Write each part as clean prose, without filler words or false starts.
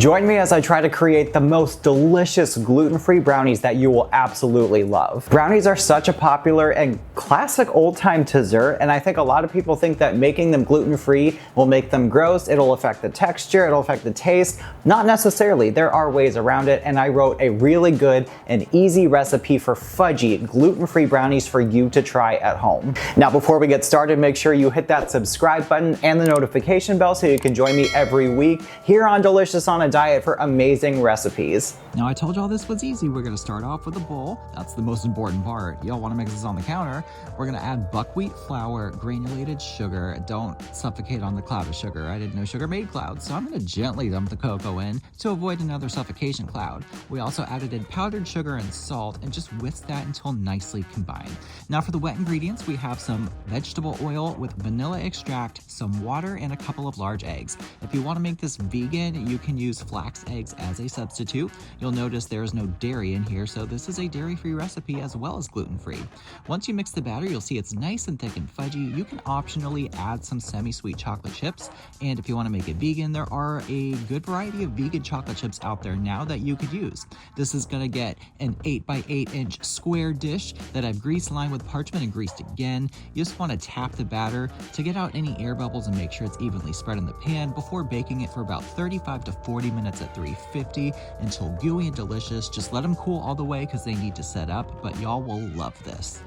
Join me as I try to create the most delicious gluten-free brownies that you will absolutely love. Brownies are such a popular and classic old-time dessert, and I think a lot of people think that making them gluten-free will make them gross, it'll affect the texture, it'll affect the taste. Not necessarily. There are ways around it, and I wrote a really good and easy recipe for fudgy gluten-free brownies for you to try at home. Now, before we get started, make sure you hit that subscribe button and the notification bell so you can join me every week here on Delicious on a Diet for amazing recipes. Now, I told y'all this was easy. We're gonna start off with a bowl. That's the most important part. Y'all wanna mix this on the counter. We're gonna add buckwheat flour, granulated sugar. Don't suffocate on the cloud of sugar. I didn't know sugar made clouds, so I'm gonna gently dump the cocoa in to avoid another suffocation cloud. We also added in powdered sugar and salt and just whisk that until nicely combined. Now for the wet ingredients, we have some vegetable oil with vanilla extract, some water, and a couple of large eggs. If you wanna make this vegan, you can use flax eggs as a substitute. You'll notice there is no dairy in here, so this is a dairy-free recipe as well as gluten-free. Once you mix the batter, you'll see it's nice and thick and fudgy. You can optionally add some semi-sweet chocolate chips, and if you want to make it vegan, there are a good variety of vegan chocolate chips out there now that you could use. This is going to get an 8x8-inch square dish that I've greased lined with parchment and greased again. You just want to tap the batter to get out any air bubbles and make sure it's evenly spread in the pan before baking it for about 35 to 40 minutes at 350 until gooey and delicious. Just let them cool all the way because they need to set up, but y'all will love this.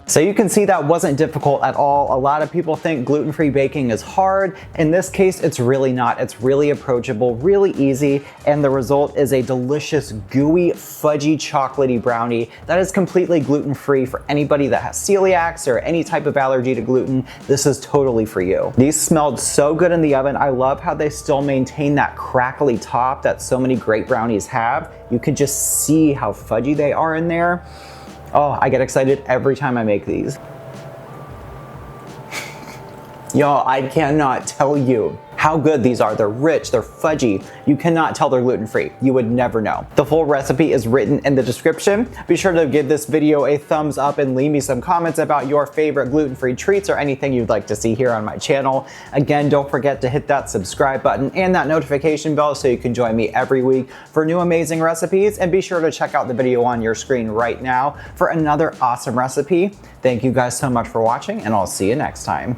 So you can see that wasn't difficult at all. A lot of people think gluten-free baking is hard. In this case, it's really not. It's really approachable, really easy, and the result is a delicious, gooey, fudgy, chocolatey brownie that is completely gluten-free for anybody that has celiacs or any type of allergy to gluten. This is totally for you. These smelled so good in the oven. I love how they still maintain that crackly top that so many great brownies have. You can just see how fudgy they are in there. Oh, I get excited every time I make these. Y'all, I cannot tell you how good these are. They're rich, they're fudgy. You cannot tell they're gluten-free. You would never know. The full recipe is written in the description. Be sure to give this video a thumbs up and leave me some comments about your favorite gluten-free treats or anything you'd like to see here on my channel. Again, don't forget to hit that subscribe button and that notification bell so you can join me every week for new amazing recipes, and be sure to check out the video on your screen right now for another awesome recipe. Thank you guys so much for watching, and I'll see you next time.